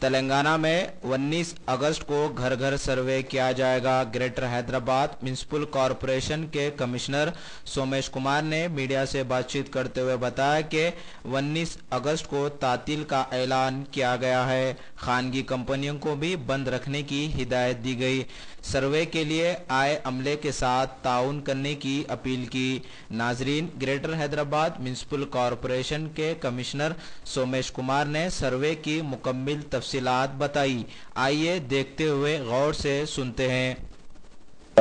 तेलंगाना में 19 अगस्त को घर घर सर्वे किया जाएगा। ग्रेटर हैदराबाद म्युनिसिपल कॉरपोरेशन के कमिश्नर सोमेश कुमार ने मीडिया से बातचीत करते हुए बताया कि 19 अगस्त को तातील का ऐलान किया गया है। खानगी कंपनियों को भी बंद रखने की हिदायत दी गई। सर्वे के लिए आए अमले के साथ ताउन करने की अपील की। नाजरीन, ग्रेटर हैदराबाद म्युनिसिपल कॉरपोरेशन के कमिश्नर सोमेश कुमार ने सर्वे की मुकम्मल तफसीलात बताई। आइए देखते हुए गौर से सुनते हैं।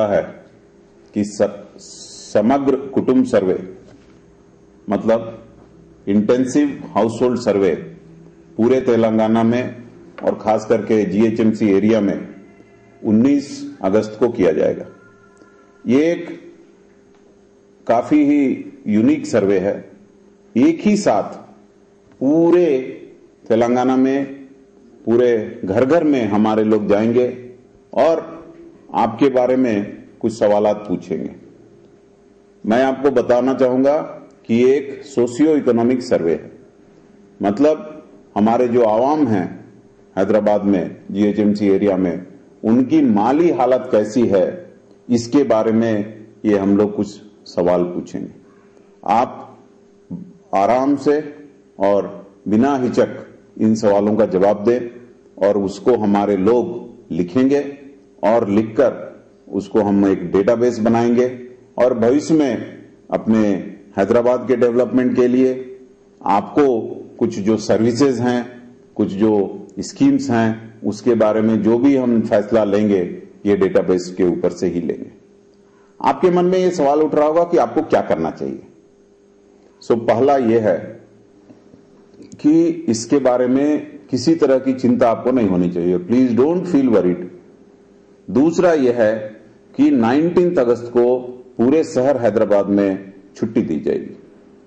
है कि समग्र कुटुंब सर्वे मतलब इंटेंसिव हाउस होल्ड सर्वे पूरे तेलंगाना में और खास करके जीएचएमसी एरिया में 19 अगस्त को किया जाएगा। ये एक काफी ही यूनिक सर्वे है। एक ही साथ पूरे तेलंगाना में पूरे घर घर में हमारे लोग जाएंगे और आपके बारे में कुछ सवालात पूछेंगे। मैं आपको बताना चाहूंगा कि एक सोशियो इकोनॉमिक सर्वे है, मतलब हमारे जो आवाम हैं हैदराबाद में जीएचएमसी एरिया में उनकी माली हालत कैसी है, इसके बारे में ये हम लोग कुछ सवाल पूछेंगे। आप आराम से और बिना हिचक इन सवालों का जवाब दें और उसको हमारे लोग लिखेंगे और लिखकर उसको हम एक डेटाबेस बनाएंगे और भविष्य में अपने हैदराबाद के डेवलपमेंट के लिए आपको कुछ जो सर्विसेज हैं, कुछ जो स्कीम्स हैं, उसके बारे में जो भी हम फैसला लेंगे ये डेटाबेस के ऊपर से ही लेंगे। आपके मन में ये सवाल उठ रहा होगा कि आपको क्या करना चाहिए। पहला यह है कि इसके बारे में किसी तरह की चिंता आपको नहीं होनी चाहिए। Please don't feel worried. दूसरा यह है कि 19 अगस्त को पूरे शहर हैदराबाद में छुट्टी दी जाएगी।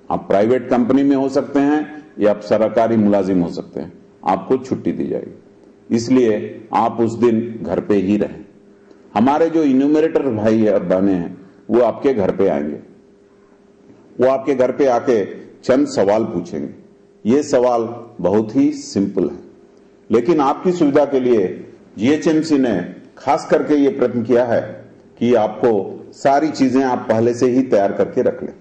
आप प्राइवेट कंपनी में हो सकते हैं या आप सरकारी मुलाजिम हो सकते हैं, आपको छुट्टी दी जाएगी। इसलिए आप उस दिन घर पे ही रहें। हमारे जो इन्यूमरेटर भाई है और बहने हैं वो आपके घर पे आएंगे। वो आपके घर पे आके चंद सवाल पूछेंगे। ये सवाल बहुत ही सिंपल है, लेकिन आपकी सुविधा के लिए जीएचएमसी ने खास करके ये प्रयत्न किया है कि आपको सारी चीजें आप पहले से ही तैयार करके रख लें।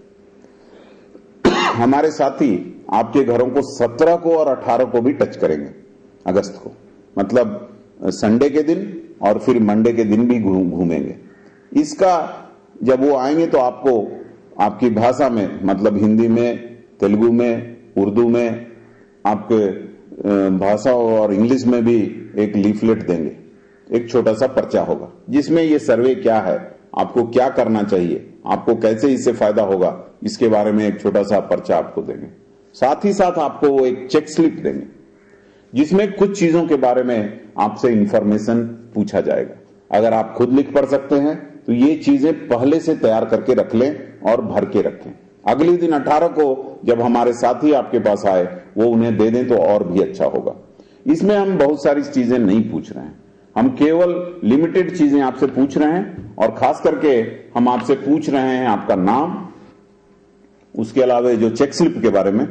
हमारे साथी आपके घरों को 17 को और 18 को भी टच करेंगे अगस्त को, मतलब संडे के दिन और फिर मंडे के दिन भी घूमेंगे। इसका जब वो आएंगे तो आपको आपकी भाषा में, मतलब हिंदी में, तेलुगु में, उर्दू में, आपके भाषा और इंग्लिश में भी एक लीफलेट देंगे। एक छोटा सा पर्चा होगा जिसमें ये सर्वे क्या है, आपको क्या करना चाहिए, आपको कैसे इससे फायदा होगा, इसके बारे में एक छोटा सा पर्चा आपको देंगे। साथ ही साथ आपको वो एक चेक स्लिप देंगे जिसमें कुछ चीजों के बारे में आपसे इंफॉर्मेशन पूछा जाएगा। अगर आप खुद लिख पढ़ सकते हैं तो ये चीजें पहले से तैयार करके रख लें और भर के रखें। अगले दिन 18 को जब हमारे साथी आपके पास आए वो उन्हें दे दें तो और भी अच्छा होगा। इसमें हम बहुत सारी चीजें नहीं पूछ रहे हैं, हम केवल लिमिटेड चीजें आपसे पूछ रहे हैं और खास करके हम आपसे पूछ रहे हैं आपका नाम, उसके अलावा जो चेक स्लिप के बारे में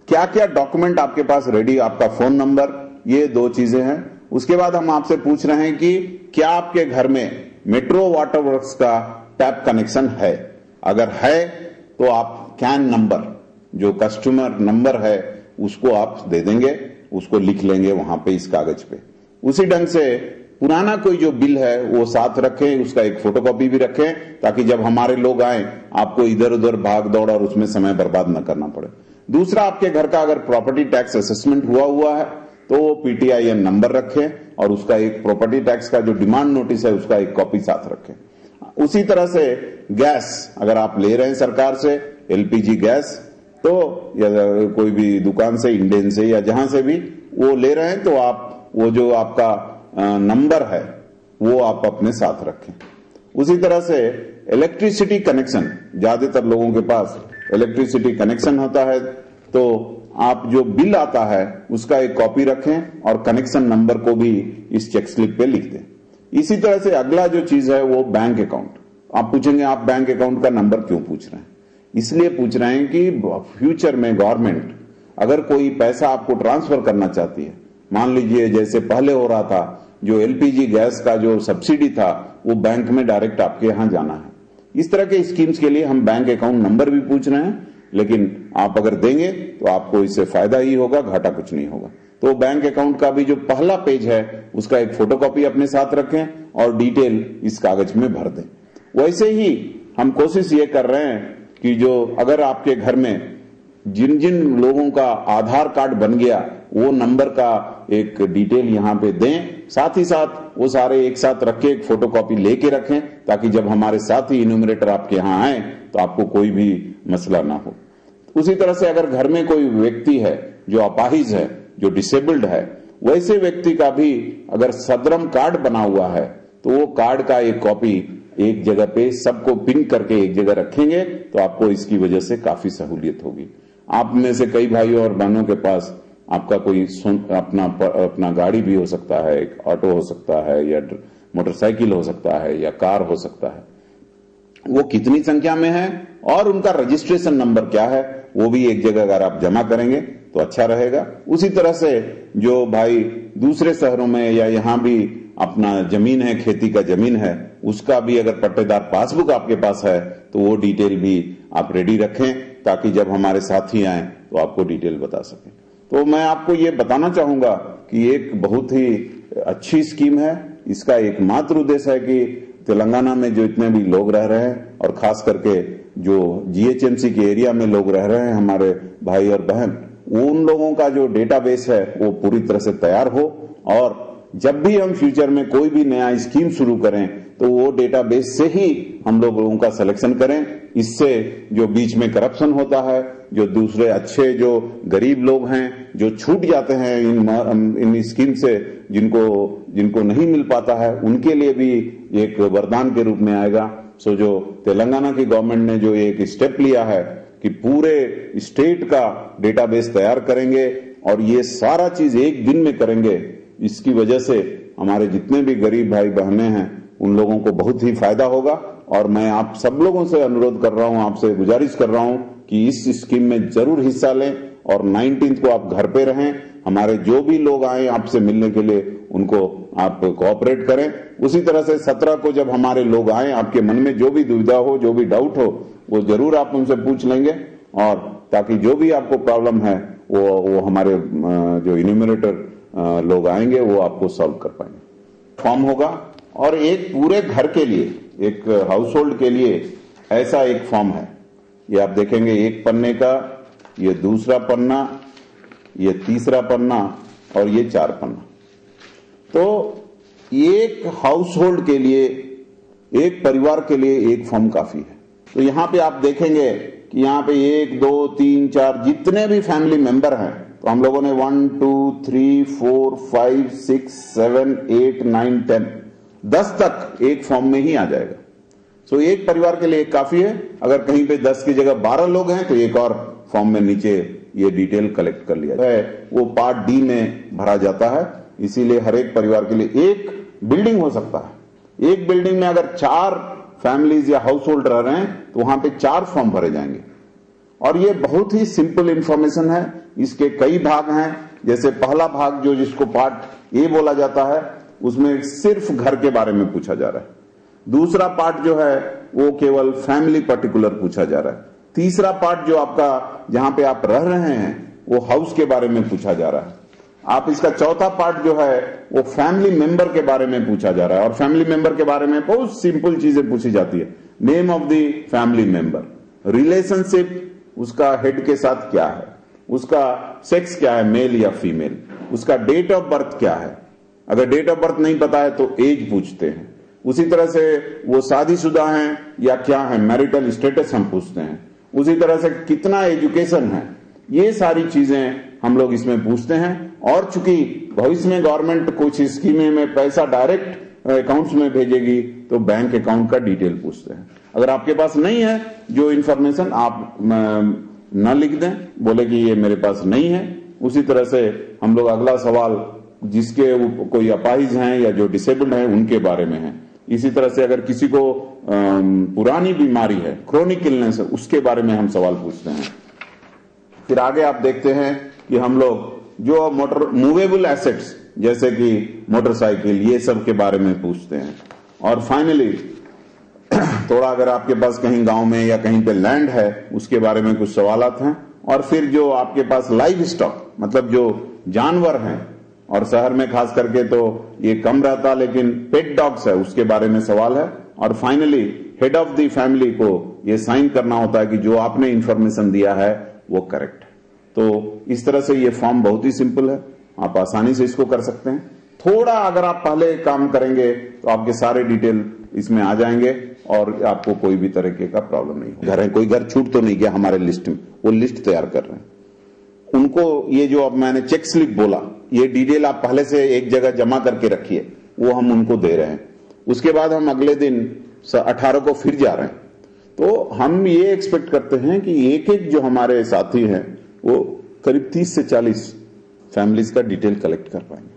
क्या क्या डॉक्यूमेंट आपके पास रेडी, आपका फोन नंबर, ये 2 चीजें हैं। उसके बाद हम आपसे पूछ रहे हैं कि क्या आपके घर में मेट्रो वाटर वर्क्स का टैप कनेक्शन है। अगर है तो आप कैन नंबर, जो कस्टमर नंबर है, उसको आप दे देंगे, उसको लिख लेंगे वहां पे इस कागज पे। उसी ढंग से पुराना कोई जो बिल है वो साथ रखें, उसका एक फोटोकॉपी भी रखें ताकि जब हमारे लोग आए आपको इधर उधर भाग दौड़ और उसमें समय बर्बाद न करना पड़े। दूसरा, आपके घर का अगर प्रॉपर्टी टैक्स असेसमेंट हुआ है तो वो पीटीआईएन नंबर रखें और उसका एक प्रॉपर्टी टैक्स का जो डिमांड नोटिस है उसका एक कॉपी साथ रखें। उसी तरह से गैस अगर आप ले रहे हैं सरकार से एलपीजी गैस, तो या कोई भी दुकान से, इंडेन से या जहां से भी वो ले रहे हैं, तो आप वो जो आपका नंबर है वो आप अपने साथ रखें। उसी तरह से इलेक्ट्रिसिटी कनेक्शन, ज्यादातर लोगों के पास इलेक्ट्रिसिटी कनेक्शन होता है, तो आप जो बिल आता है उसका एक कॉपी रखें और कनेक्शन नंबर को भी इस चेक स्लिप पे लिख दें। इसी तरह से अगला जो चीज है वो बैंक अकाउंट। आप पूछेंगे आप बैंक अकाउंट का नंबर क्यों पूछ रहे हैं? इसलिए पूछ रहे हैं कि फ्यूचर में गवर्नमेंट अगर कोई पैसा आपको ट्रांसफर करना चाहती है, मान लीजिए जैसे पहले हो रहा था, जो एलपीजी गैस का जो सब्सिडी था वो बैंक में डायरेक्ट आपके यहां जाना है। इस तरह के स्कीम्स के लिए हम बैंक अकाउंट नंबर भी पूछ रहे हैं, लेकिन आप अगर देंगे तो आपको इससे फायदा ही होगा, घाटा कुछ नहीं होगा। तो बैंक अकाउंट का भी जो पहला पेज है उसका एक फोटोकॉपी अपने साथ रखें और डिटेल इस कागज में भर दें। वैसे ही हम कोशिश ये कर रहे हैं कि जो अगर आपके घर में जिन जिन लोगों का आधार कार्ड बन गया वो नंबर का एक डिटेल यहां पे दें, साथ ही साथ वो सारे एक साथ रख के एक फोटोकॉपी लेके रखें, ताकि जब हमारे साथी इन्यूमरेटर आपके यहाँ आए तो आपको कोई भी मसला ना हो। उसी तरह से अगर घर में कोई व्यक्ति है जो अपाहिज है, जो डिसेबल्ड है, वैसे व्यक्ति का भी अगर सदरम कार्ड बना हुआ है तो वो कार्ड का एक कॉपी एक जगह पे सबको पिन करके एक जगह रखेंगे तो आपको इसकी वजह से काफी सहूलियत होगी। आप में से कई भाइयों और बहनों के पास आपका कोई अपना गाड़ी भी हो सकता है, एक ऑटो हो सकता है, या मोटरसाइकिल हो सकता है, या कार हो सकता है। वो कितनी संख्या में है और उनका रजिस्ट्रेशन नंबर क्या है वो भी एक जगह अगर आप जमा करेंगे तो अच्छा रहेगा। उसी तरह से जो भाई दूसरे शहरों में या यहाँ भी अपना जमीन है, खेती का जमीन है, उसका भी अगर पट्टेदार पासबुक आपके पास है तो वो डिटेल भी आप रेडी रखें, ताकि जब हमारे साथी आए तो आपको डिटेल बता सकें। तो मैं आपको ये बताना चाहूंगा कि एक बहुत ही अच्छी स्कीम है। इसका एकमात्र उद्देश्य है कि तेलंगाना में जो इतने भी लोग रह रहे हैं और खास करके जो जीएचएमसी के एरिया में लोग रह रहे हैं हमारे भाई और बहन, उन लोगों का जो डेटाबेस है वो पूरी तरह से तैयार हो, और जब भी हम फ्यूचर में कोई भी नया स्कीम शुरू करें तो वो डेटाबेस से ही हम लोगों का सिलेक्शन करें। इससे जो बीच में करप्शन होता है, जो दूसरे अच्छे जो गरीब लोग हैं जो छूट जाते हैं इन स्कीम से, जिनको नहीं मिल पाता है, उनके लिए भी एक वरदान के रूप में आएगा। सो जो तेलंगाना की गवर्नमेंट ने जो एक स्टेप लिया है कि पूरे स्टेट का डेटाबेस तैयार करेंगे और ये सारा चीज एक दिन में करेंगे, इसकी वजह से हमारे जितने भी गरीब भाई बहनें हैं उन लोगों को बहुत ही फायदा होगा। और मैं आप सब लोगों से अनुरोध कर रहा हूं, आपसे गुजारिश कर रहा हूं कि इस स्कीम में जरूर हिस्सा लें और 19 को आप घर पे रहें। हमारे जो भी लोग आए आपसे मिलने के लिए उनको आप कोऑपरेट करें। उसी तरह से 17 को जब हमारे लोग आए, आपके मन में जो भी दुविधा हो, जो भी डाउट हो, वो जरूर आप उनसे पूछ लेंगे, और ताकि जो भी आपको प्रॉब्लम है वो हमारे जो इन्यूमरेटर लोग आएंगे वो आपको सॉल्व कर पाएंगे। फॉर्म होगा और एक पूरे घर के लिए, एक हाउस होल्ड के लिए ऐसा एक फॉर्म है। ये आप देखेंगे एक पन्ने का, ये दूसरा पन्ना, ये तीसरा पन्ना और ये 4 पन्ना। तो एक हाउस होल्ड के लिए, एक परिवार के लिए एक फॉर्म काफी है। तो यहां पे आप देखेंगे कि यहां पे 1 2 3 4 जितने भी फैमिली मेंबर हैं, तो हम लोगों ने 1 2 3 4 5 6 7 8 9 10 तक एक फॉर्म में ही आ जाएगा। सो एक परिवार के लिए एक काफी है। अगर कहीं पे 10 की जगह 12 लोग हैं तो एक और फॉर्म में नीचे ये डिटेल कलेक्ट कर लिया है, वो पार्ट डी में भरा जाता है। इसीलिए हर एक परिवार के लिए एक बिल्डिंग हो सकता है। एक बिल्डिंग में अगर 4 फैमिलीज या हाउस होल्ड रह रहे हैं तो वहां पे 4 फॉर्म भरे जाएंगे। और ये बहुत ही सिंपल इंफॉर्मेशन है। इसके कई भाग हैं। जैसे पहला भाग जो जिसको पार्ट ए बोला जाता है, उसमें सिर्फ घर के बारे में पूछा जा रहा है। दूसरा पार्ट जो है वो केवल फैमिली पर्टिकुलर पूछा जा रहा है। तीसरा पार्ट जो आपका जहां पे आप रह रहे हैं वो हाउस के बारे में पूछा जा रहा है। आप इसका चौथा पार्ट जो है वो फैमिली मेंबर के बारे में पूछा जा रहा है। और फैमिली मेंबर के बारे में बहुत सिंपल चीजें पूछी जाती है। Name of the family member, relationship उसका हेड के साथ क्या है, उसका सेक्स क्या है, मेल या फीमेल, उसका डेट ऑफ बर्थ क्या है। अगर डेट ऑफ बर्थ नहीं पता है तो एज पूछते हैं। उसी तरह से वो शादीशुदा हैं या क्या है, मैरिटल स्टेटस हम पूछते हैं। उसी तरह से कितना एजुकेशन है, ये सारी चीजें हम लोग इसमें पूछते हैं। और चूंकि भविष्य में गवर्नमेंट कुछ स्कीमें में पैसा डायरेक्ट अकाउंट्स में भेजेगी तो बैंक अकाउंट का डिटेल पूछते हैं। अगर आपके पास नहीं है जो इंफॉर्मेशन, आप न लिख दें, बोले कि ये मेरे पास नहीं है। उसी तरह से हम लोग अगला सवाल जिसके कोई अपाहिज हैं या जो डिसेबल्ड हैं उनके बारे में है। इसी तरह से अगर किसी को पुरानी बीमारी है, क्रोनिक इलनेस है, उसके बारे में हम सवाल पूछते हैं। फिर आगे आप देखते हैं कि हम लोग जो मूवेबल एसेट्स जैसे कि मोटरसाइकिल, ये सब के बारे में पूछते हैं। और फाइनली थोड़ा अगर आपके पास कहीं गांव में या कहीं पे लैंड है उसके बारे में कुछ सवालात हैं। और फिर जो आपके पास लाइव स्टॉक मतलब जो जानवर हैं, और शहर में खास करके तो ये कम रहता, लेकिन पेट डॉग्स है उसके बारे में सवाल है। और finally head of the family को ये साइन करना होता है कि जो आपने इंफॉर्मेशन दिया है वो करेक्ट है। तो इस तरह से ये फॉर्म बहुत ही सिंपल है, आप आसानी से इसको कर सकते हैं। थोड़ा अगर आप पहले काम करेंगे तो आपके सारे डिटेल इसमें आ जाएंगे और आपको कोई भी तरीके का प्रॉब्लम नहीं होगा। घर है, कोई घर छूट तो नहीं गया हमारे लिस्ट में, वो लिस्ट तैयार कर रहे हैं। उनको ये जो अब मैंने चेक स्लिप बोला, ये डिटेल आप पहले से एक जगह जमा करके रखिए, वो हम उनको दे रहे हैं। उसके बाद हम अगले दिन 18 को फिर जा रहे हैं। तो हम ये एक्सपेक्ट करते हैं कि एक एक जो हमारे साथी हैं वो करीब 30 से 40 फैमिलीज का डिटेल कलेक्ट कर पाएंगे।